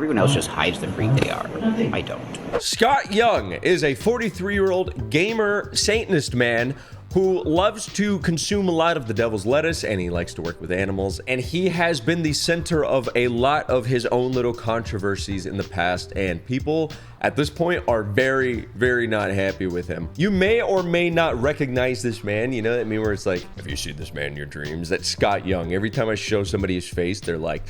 Everyone else just hides the freak they are. I don't. Scott Young is a 43-year-old gamer Satanist man who loves to consume a lot of the devil's lettuce, and he likes to work with animals, and he has been the center of a lot of his own little controversies in the past, and people at this point are very, very not happy with him. You may or may not recognize this man. You know what I mean? Where it's like, have you seen this man in your dreams? That's Scott Young. Every time I show somebody his face, they're like,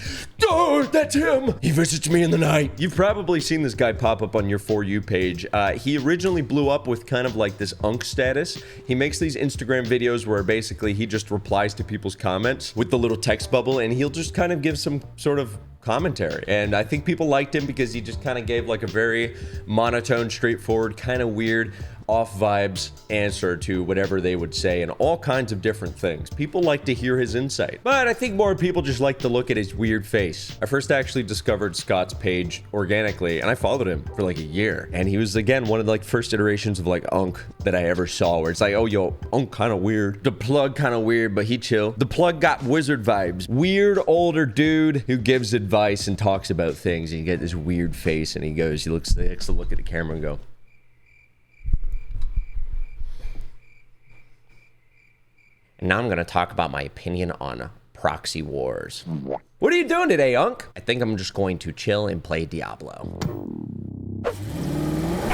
oh, that's him. He visits me in the night. You've probably seen this guy pop up on your For You page. He originally blew up with kind of like this unk status. He makes these Instagram videos where basically he just replies to people's comments with the little text bubble, and he'll just kind of give some sort of commentary. And I think people liked him because he just kind of gave like a very monotone, straightforward, kind of weird, off vibes answer to whatever they would say, and all kinds of different things. People like to hear his insight, but I think more people just like to look at his weird face. I first actually discovered Scott's page organically, and I followed him for like a year, and he was again one of the like first iterations of like Unk that I ever saw, where it's like, oh yo, Unk kind of weird, the plug kind of weird, but he chill. The plug got wizard vibes. Weird older dude who gives advice and talks about things, and you get this weird face, and he likes to look at the camera and go, and now I'm going to talk about my opinion on proxy wars. What are you doing today, Unk? I think I'm just going to chill and play Diablo.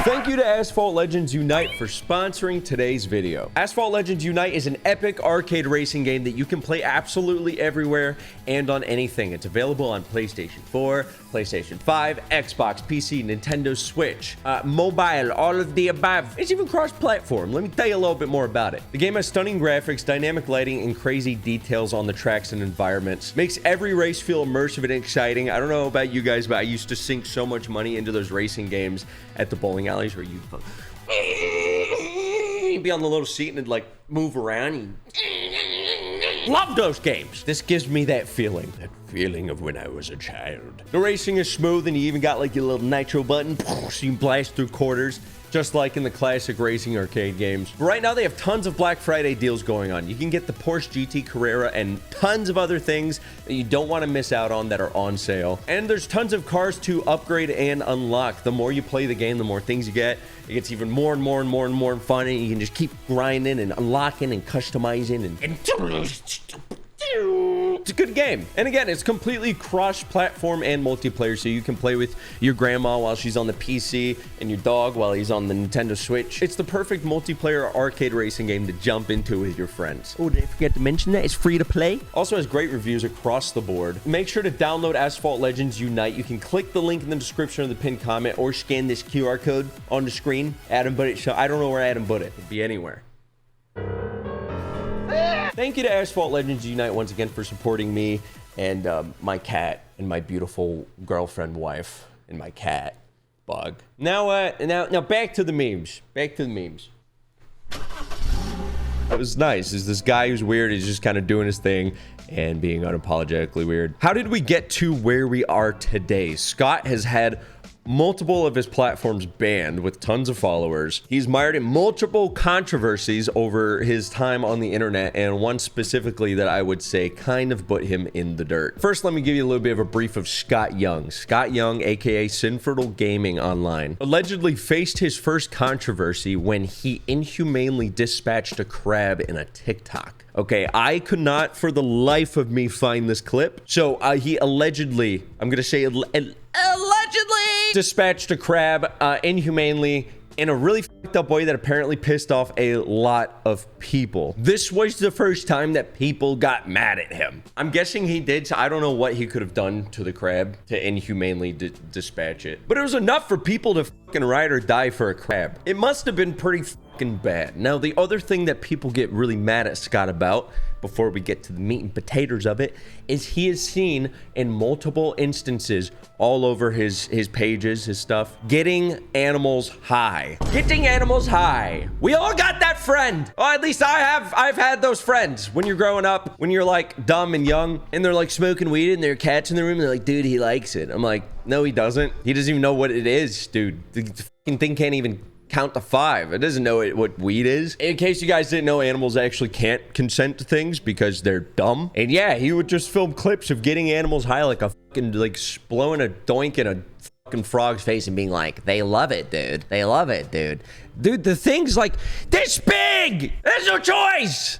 Thank you to Asphalt Legends Unite for sponsoring today's video. Asphalt Legends Unite is an epic arcade racing game that you can play absolutely everywhere and on anything. It's available on PlayStation 4, PlayStation 5, Xbox, PC, Nintendo Switch, mobile, all of the above. It's even cross-platform. Let me tell you a little bit more about it. The game has stunning graphics, dynamic lighting, and crazy details on the tracks and environments. Makes every race feel immersive and exciting. I don't know about you guys, but I used to sink so much money into those racing games at the bowling alleys where you'd be on the little seat and it'd like move around. Love those games. This gives me that feeling of when I was a child. The racing is smooth, and you even got like your little nitro button so you can blast through quarters, just like in the classic racing arcade games. But right now they have tons of Black Friday deals going on. You can get the Porsche GT Carrera and tons of other things that you don't want to miss out on that are on sale. And there's tons of cars to upgrade and unlock. The more you play the game, the more things you get. It gets even more and more and more and more fun, and you can just keep grinding and unlocking and customizing and it's a good game. And again, it's completely cross-platform and multiplayer, so you can play with your grandma while she's on the PC and your dog while he's on the Nintendo Switch. It's the perfect multiplayer arcade racing game to jump into with your friends. Oh, did I forget to mention that? It's free to play. Also has great reviews across the board. Make sure to download Asphalt Legends Unite. You can click the link in the description of the pinned comment or scan this QR code on the screen. Adam Butt It Show. I don't know where Adam Butt It. It'd be anywhere. Thank you to Asphalt Legends Unite once again for supporting me and my cat and my beautiful girlfriend, wife, and my cat, Bug. Now back to the memes. Back to the memes. It was nice. Is this guy who's weird? He's just kind of doing his thing and being unapologetically weird. How did we get to where we are today? Scott has had multiple of his platforms banned with tons of followers. He's mired in multiple controversies over his time on the internet, and one specifically that I would say kind of put him in the dirt. First, let me give you a little bit of a brief of Scott Young. Scott Young, aka Sinfertile Gaming Online, allegedly faced his first controversy when he inhumanely dispatched a crab in a TikTok. Okay, I could not for the life of me find this clip. So he allegedly, I'm gonna say allegedly dispatched a crab inhumanely in a really fucked up way that apparently pissed off a lot of people. This was the first time that people got mad at him. I'm guessing he did, so I don't know what he could have done to the crab to inhumanely dispatch it. But it was enough for people to fucking ride or die for a crab. It must have been pretty fucking bad. Now, the other thing that people get really mad at Scott about, before we get to the meat and potatoes of it, is he is seen in multiple instances all over his pages, his stuff, getting animals high. Getting animals high. We all got that friend. Or at least I've had those friends when you're growing up, when you're like dumb and young, and they're like smoking weed and there are cats in the room, and they're like, dude, he likes it. I'm like, no, he doesn't. He doesn't even know what it is, dude. The fucking thing can't even count to 5. It doesn't know what weed is. In case you guys didn't know, animals actually can't consent to things because they're dumb. And yeah, he would just film clips of getting animals high, like a fucking, like blowing a doink in a fucking frog's face and being like, they love it, dude. They love it, dude. Dude, the thing's like this big. There's no choice.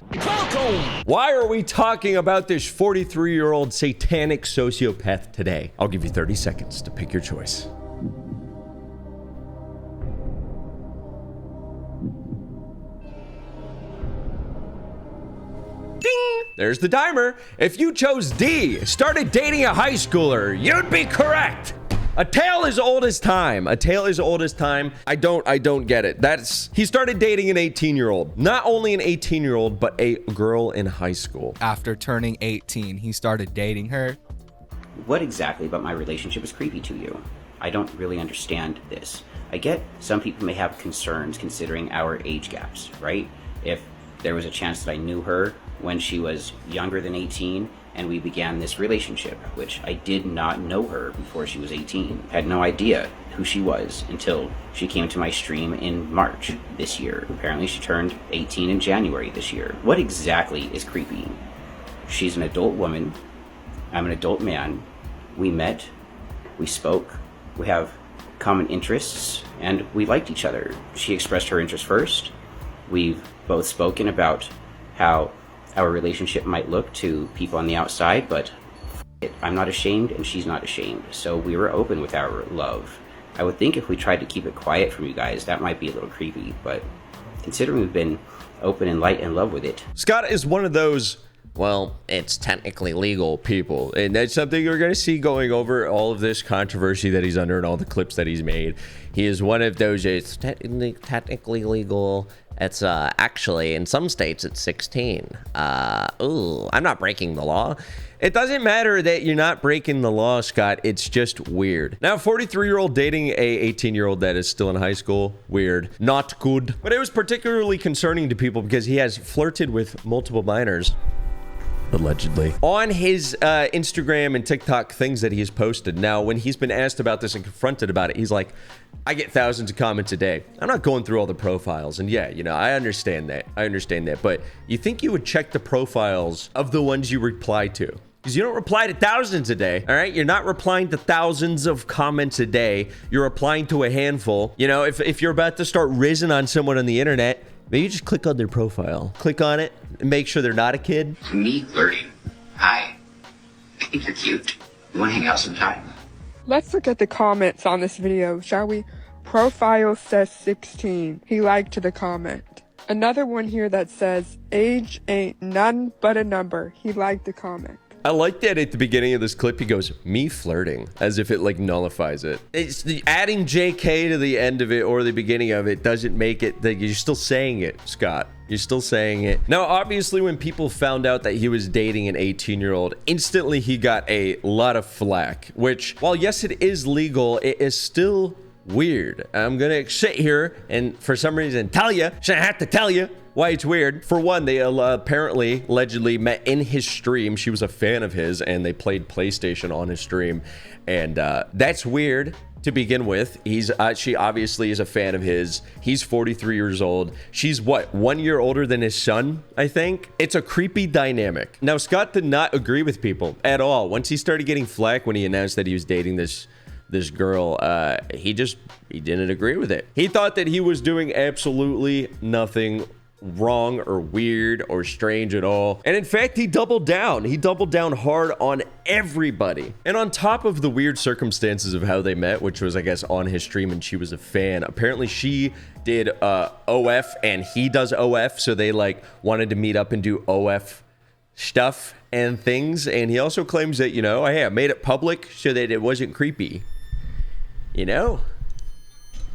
Why are we talking about this 43-year-old satanic sociopath today? I'll give you 30 seconds to pick your choice. Ding! There's the timer. If you chose D, started dating a high schooler, you'd be correct. A tale as old as time. A tale as old as time. I don't get it. He started dating an 18-year-old. Not only an 18-year-old, but a girl in high school. After turning 18, he started dating her. What exactly about my relationship is creepy to you? I don't really understand this. I get some people may have concerns considering our age gaps, right? If there was a chance that I knew her when she was younger than 18 and we began this relationship, which I did not know her before she was 18. Had no idea who she was until she came to my stream in March this year. Apparently she turned 18 in January this year. What exactly is creepy? She's an adult woman. I'm an adult man. We met, we spoke, we have common interests, and we liked each other. She expressed her interest first. We've both spoken about how our relationship might look to people on the outside, but I'm not ashamed and she's not ashamed. So we were open with our love. I would think if we tried to keep it quiet from you guys, that might be a little creepy, but considering we've been open and light and love with it. Scott is one of those, well, it's technically legal people. And that's something you're going to see going over all of this controversy that he's under and all the clips that he's made. He is one of those, it's technically legal. It's actually, in some states, it's 16. Ooh, I'm not breaking the law. It doesn't matter that you're not breaking the law, Scott. It's just weird. Now, 43-year-old dating a 18-year-old that is still in high school. Weird. Not good. But it was particularly concerning to people because he has flirted with multiple minors. Allegedly. On his Instagram and TikTok things that he has posted. Now, when he's been asked about this and confronted about it, he's like, I get thousands of comments a day. I'm not going through all the profiles. And yeah, you know, I understand that. But you think you would check the profiles of the ones you reply to? Because you don't reply to thousands a day, all right? You're not replying to thousands of comments a day. You're replying to a handful. You know, if you're about to start rizzing on someone on the internet, maybe you just click on their profile. Click on it and make sure they're not a kid. Me flirting. Hi. I think you're cute. You want to hang out sometime? Let's look at the comments on this video, shall we? Profile says 16. He liked the comment. Another one here that says, age ain't none but a number. He liked the comment. I like that at the beginning of this clip, he goes, me flirting, as if it like nullifies it. It's the adding JK to the end of it or the beginning of it doesn't make it that you're still saying it, Scott. You're still saying it. Now, obviously, when people found out that he was dating an 18-year-old, instantly he got a lot of flack, which, while yes, it is legal, it is still weird. I'm gonna sit here and for some reason tell you, shouldn't have to tell you why it's weird. For one, they allegedly met in his stream. She was a fan of his and they played PlayStation on his stream. And that's weird to begin with. She obviously is a fan of his. He's 43 years old. She's what, 1 year older than his son, I think? It's a creepy dynamic. Now, Scott did not agree with people at all. Once he started getting flack when he announced that he was dating this girl, he didn't agree with it. He thought that he was doing absolutely nothing wrong or weird or strange at all. And in fact, he doubled down. He doubled down hard on everybody. And on top of the weird circumstances of how they met, which was, I guess, on his stream and she was a fan, apparently she did OF and he does OF. So they like wanted to meet up and do OF stuff and things. And he also claims that, you know, hey, I made it public so that it wasn't creepy. You know?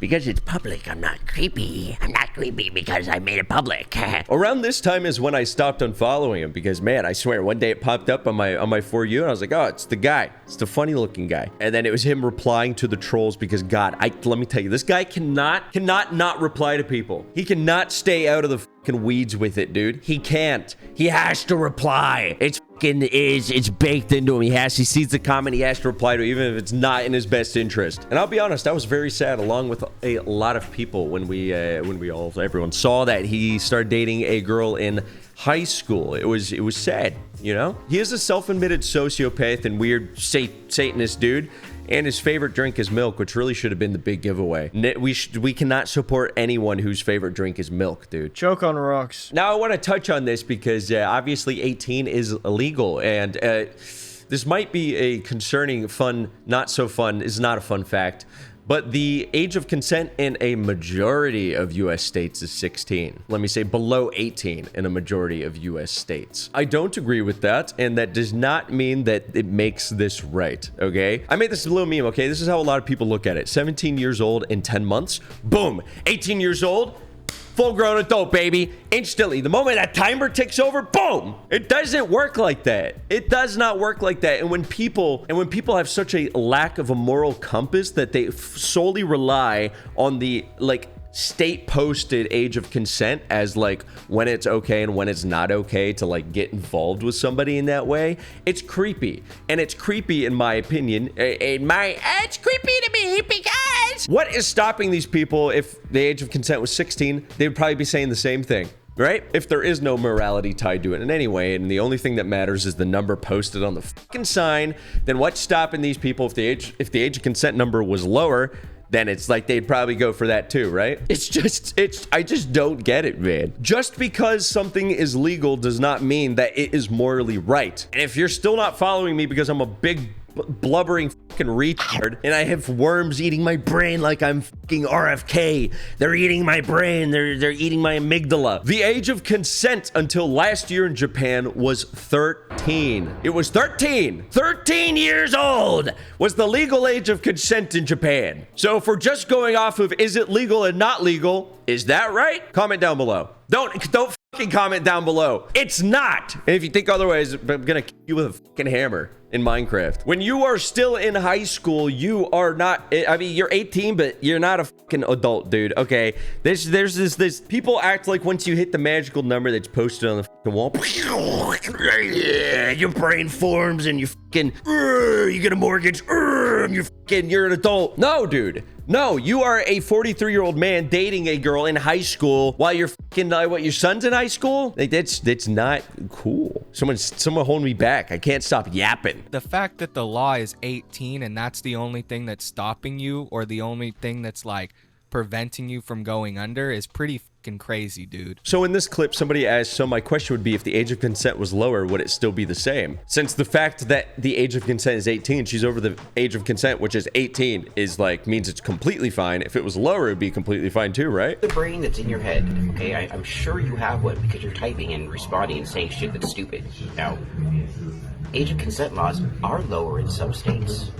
Because it's public, I'm not creepy. I'm not creepy because I made it public. Around this time is when I stopped unfollowing him because, man, I swear, one day it popped up on my For You and I was like, oh, it's the guy. It's the funny looking guy. And then it was him replying to the trolls because, God, let me tell you, this guy cannot not reply to people. He cannot stay out of the fucking weeds with it, dude. He can't. He has to reply. It's it's baked into him. He sees the comment, he has to reply to it, even if it's not in his best interest. And I'll be honest, I was very sad, along with a lot of people, when everyone saw that he started dating a girl in high school. It was sad, you know? He is a self-admitted sociopath and weird Satanist dude, and his favorite drink is milk, which really should have been the big giveaway. We cannot support anyone whose favorite drink is milk, dude. Choke on rocks. Now, I want to touch on this because obviously 18 is illegal, and this might be a concerning, fun, not so fun, is not a fun fact, but the age of consent in a majority of U.S. states is 16. Let me say below 18 in a majority of U.S. states. I don't agree with that, and that does not mean that it makes this right, okay? I made this little meme, okay? This is how a lot of people look at it. 17 years old in 10 months, boom. 18 years old, full-grown adult, baby. Instantly, the moment that timer ticks over, boom. It doesn't work like that. It does not work like that. And when people have such a lack of a moral compass that they solely rely on the, like, state posted age of consent as like when it's okay and when it's not okay to like get involved with somebody in that way, it's creepy. And it's creepy in my opinion. It's creepy to me because what is stopping these people? If the age of consent was 16, they would probably be saying the same thing, right? If there is no morality tied to it in any way, and the only thing that matters is the number posted on the fucking sign, then what's stopping these people? If the age of consent number was lower, then it's like they'd probably go for that too, right? I just don't get it, man. Just because something is legal does not mean that it is morally right. And if you're still not following me because I'm a big blubbering fucking retard and I have worms eating my brain like I'm fucking RFK. They're eating my brain. They're eating my amygdala. The age of consent until last year in Japan was 13. It was 13. 13 years old was the legal age of consent in Japan. So if we're just going off of is it legal and not legal, is that right? Comment down below. Don't fucking comment down below. It's not. And if you think otherwise, I'm gonna kill you with a fucking hammer in Minecraft. When you are still in high school, you are not, I mean, you're 18, but you're not a fucking adult, dude. Okay. There's this people act like once you hit the magical number that's posted on the fucking wall, your brain forms and you fucking, you get a mortgage, you're an adult. No, dude. No, you are a 43-year-old man dating a girl in high school while you're fucking, what, your son's in high school? Like, that's not cool. Someone hold me back. I can't stop yapping. The fact that the law is 18 and that's the only thing that's stopping you, or the only thing that's like preventing you from going under, is pretty fucking crazy, dude. So in this clip, somebody asked, so my question would be, if the age of consent was lower, would it still be the same? Since the fact that the age of consent is 18, she's over the age of consent, which is 18, is like, means it's completely fine. If it was lower, it'd be completely fine too, right? The brain that's in your head, okay? I'm sure you have one because you're typing and responding and saying shit that's stupid. Now, age of consent laws are lower in some states.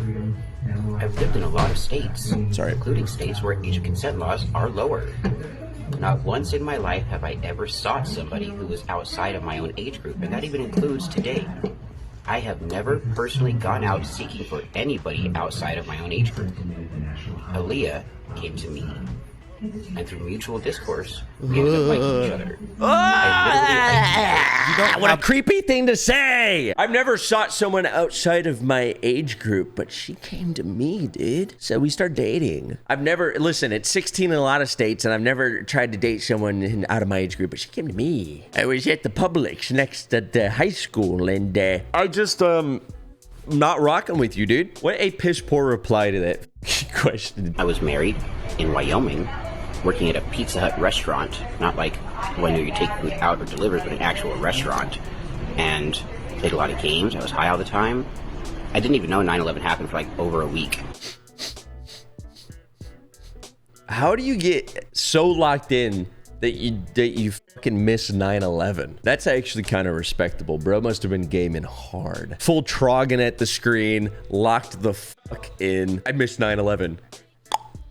I've lived in a lot of states, including states where age of consent laws are lower. Not once in my life have I ever sought somebody who was outside of my own age group, and that even includes today. I have never personally gone out seeking for anybody outside of my own age group. Aaliyah came to me, and through mutual discourse, we ended up liking each other. What a creepy thing to say! I've never sought someone outside of my age group, but she came to me, dude. So we started dating. I've never, listen, it's 16 in a lot of states, and I've never tried to date someone out of my age group, but she came to me. I was at the Publix next to the high school, and I just, not rocking with you, dude. What a piss poor reply to that question. I was married in Wyoming, working at a Pizza Hut restaurant, not like one where you take food out or delivers, but an actual restaurant. And played a lot of games. I was high all the time. I didn't even know 9/11 happened for like over a week. How do you get so locked in that you fucking miss 9/11? That's actually kind of respectable. Bro must have been gaming hard. Full trogging at the screen, locked the fuck in. I missed 9/11.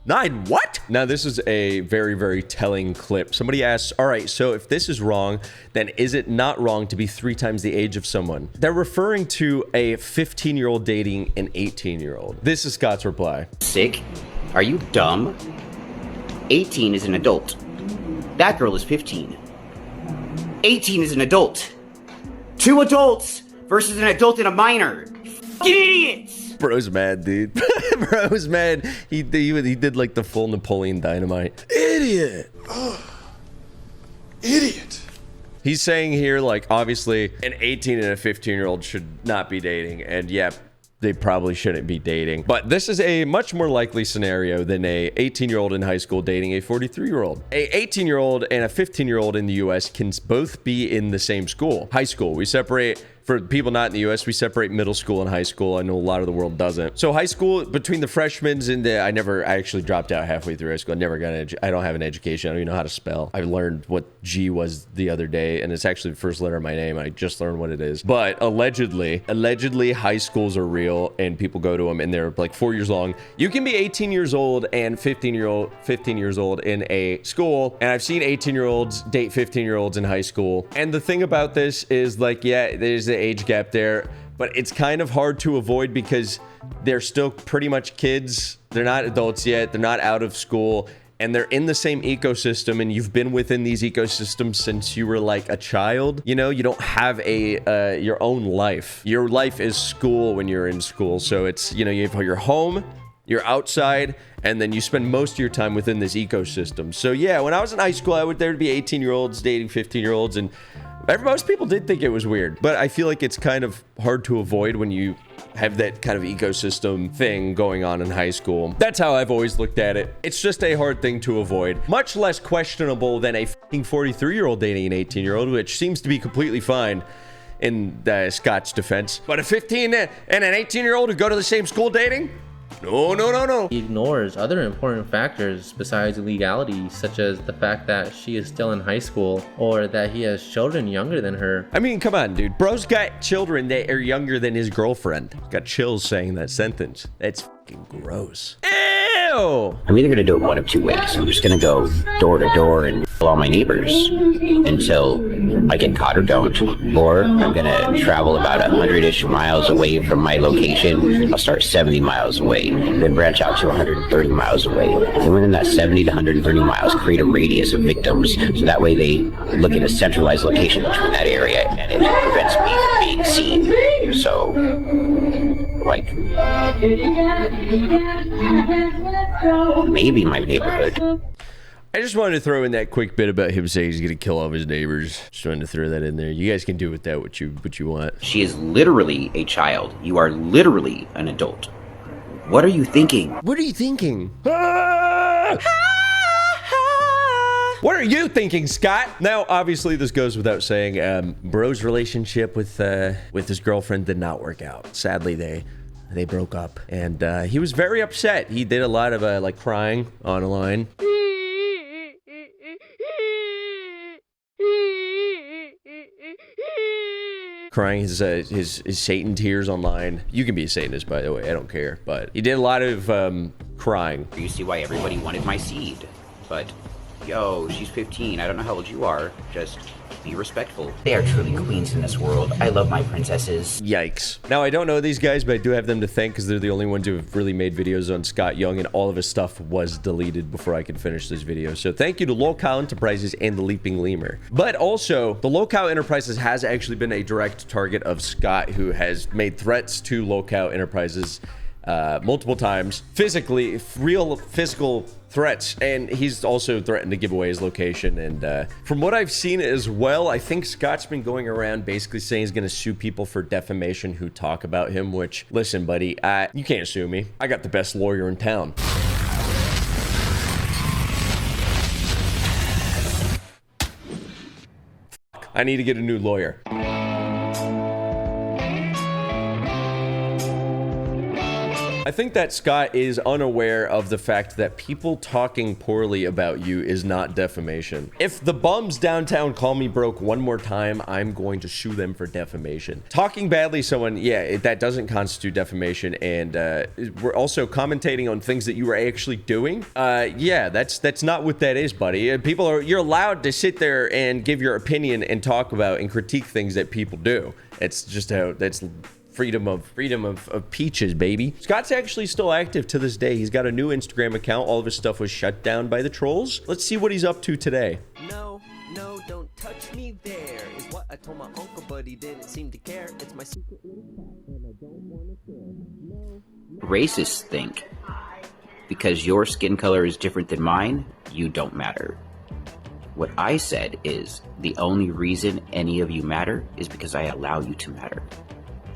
9 what? Now this is a very, very telling clip. Somebody asks, all right, so if this is wrong, then is it not wrong to be 3 times the age of someone? They're referring to a 15-year-old dating an 18-year-old. This is Scott's reply. Sick? Are you dumb? 18 is an adult. That girl is 15. 18 is an adult. 2 adults versus an adult and a minor. Fucking idiots! Bro's mad, dude. Bro's mad. He did like the full Napoleon Dynamite. Idiot. Oh. Idiot. He's saying here, like, obviously, an 18 and a 15-year-old should not be dating, and yeah, they probably shouldn't be dating. But this is a much more likely scenario than a 18-year-old in high school dating a 43-year-old. A 18-year-old and a 15-year-old in the US can both be in the same school. High school. We separate, for people not in the US, we separate middle school and high school. I know a lot of the world doesn't. So high school, between the freshmen and the, I actually dropped out halfway through high school. I don't have an education. I don't even know how to spell. I learned what G was the other day, and it's actually the first letter of my name. I just learned what it is. But allegedly high schools are real, and people go to them, and they're like 4 years long. You can be 18 years old and 15 years old in a school, and I've seen 18-year-olds date 15-year-olds in high school. And the thing about this is, like, yeah, there's the age gap there, but it's kind of hard to avoid because they're still pretty much kids. They're not adults yet. They're not out of school, and they're in the same ecosystem, and you've been within these ecosystems since you were like a child. You know, you don't have a your own life. Your life is school when you're in school. So it's, you know, you have your home, you're outside, and then you spend most of your time within this ecosystem. So yeah, when I was in high school, there'd be 18-year-olds dating 15-year-olds, and most people did think it was weird, but I feel like it's kind of hard to avoid when you have that kind of ecosystem thing going on in high school. That's how I've always looked at it. It's just a hard thing to avoid. Much less questionable than a fucking 43-year-old dating an 18-year-old, which seems to be completely fine in Scott's defense. But a 15 and an 18-year-old who go to the same school dating? No. He ignores other important factors besides legality, such as the fact that she is still in high school or that he has children younger than her. I mean, come on, dude. Bro's got children that are younger than his girlfriend. Got chills saying that sentence. That's fucking gross. Ew! I'm either going to do it one of two ways. I'm just going to go door to door and all my neighbors until I get caught or don't. Or I'm going to travel about 100-ish miles away from my location. I'll start 70 miles away, then branch out to 130 miles away. And within that 70 to 130 miles, create a radius of victims. So that way they look at a centralized location between that area, and it prevents me from being seen. So, like, maybe my neighborhood. I just wanted to throw in that quick bit about him saying he's gonna kill all of his neighbors. Just wanted to throw that in there. You guys can do with that what you want. She is literally a child. You are literally an adult. What are you thinking? What are you thinking? What are you thinking, Scott? Now, obviously, this goes without saying. Bro's relationship with his girlfriend did not work out. Sadly, they broke up, and he was very upset. He did a lot of like crying online. Crying his Satan tears online. You can be a Satanist, by the way. I don't care. But he did a lot of crying. You see why everybody wanted my seed. But, yo, she's 15. I don't know how old you are. Just be respectful. They are truly queens in this world. I love my princesses. Yikes. Now, I don't know these guys, but I do have them to thank because they're the only ones who have really made videos on Scott Young, and all of his stuff was deleted before I could finish this video. So thank you to Lolcow Enterprises and the Leaping Lemur. But also, the Lolcow Enterprises has actually been a direct target of Scott, who has made threats to Lolcow Enterprises multiple times, real physical threats, and he's also threatened to give away his location. And from what I've seen as well, I think Scott's been going around basically saying he's gonna sue people for defamation who talk about him, which, listen, buddy, you can't sue me. I got the best lawyer in town. I need to get a new lawyer. I think that Scott is unaware of the fact that people talking poorly about you is not defamation. If the bums downtown call me broke one more time, I'm going to sue them for defamation. Talking badly to someone, yeah, that doesn't constitute defamation. And we're also commentating on things that you were actually doing. Yeah, that's not what that is, buddy. You're allowed to sit there and give your opinion and talk about and critique things that people do. It's just how that's freedom of peaches, baby. Scott's actually still active to this day. He's got a new Instagram account. All of his stuff was shut down by the trolls. Let's see what he's up to today. No, don't touch me. There is what a told my uncle, but he didn't seem to care. It's my secret little cat, and I don't want to share. Racists think because your skin color is different than mine, you don't matter. What I said is the only reason any of you matter is because I allow you to matter.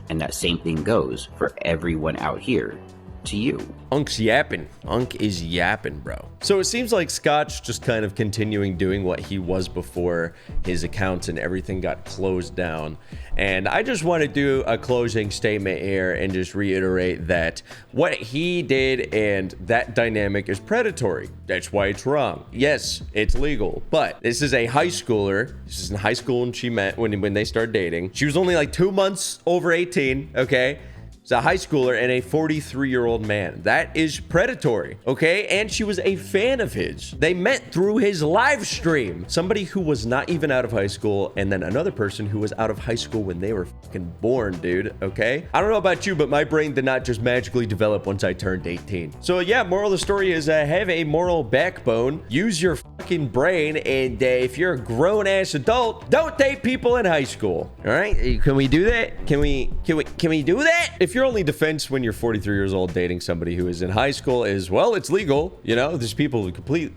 And that same thing goes for everyone out here to you. Unk's yapping. Unk is yapping, bro. So it seems like Scott's just kind of continuing doing what he was before his accounts and everything got closed down. And I just want to do a closing statement here and just reiterate that what he did and that dynamic is predatory. That's why it's wrong. Yes, it's legal, but this is a high schooler. This is in high school when she met, when they started dating. She was only like 2 months over 18, okay? It's a high schooler and a 43-year-old man. That is predatory, okay? And she was a fan of his. They met through his live stream. Somebody who was not even out of high school, and then another person who was out of high school when they were fucking born, dude, okay? I don't know about you, but my brain did not just magically develop once I turned 18. So yeah, moral of the story is have a moral backbone. Use your fucking brain, and if you're a grown-ass adult, don't date people in high school, all right? Can we do that? Can we do that? If your only defense when you're 43 years old dating somebody who is in high school is, well, it's legal, you know, there's people with complete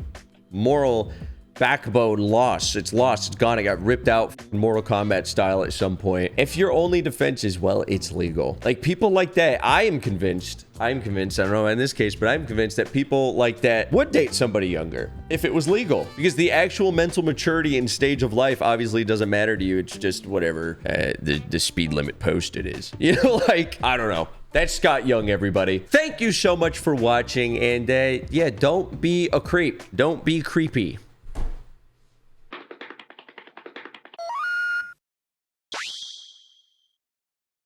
moral backbone lost. It's lost. It's gone. It got ripped out Mortal Kombat style at some point. If your only defense is, well, it's legal. Like people like that, I am convinced, I don't know in this case, but I'm convinced that people like that would date somebody younger if it was legal, because the actual mental maturity and stage of life obviously doesn't matter to you. It's just whatever the speed limit posted is. You know, like, I don't know. That's Scott Young, everybody. Thank you so much for watching. And yeah, don't be a creep. Don't be creepy.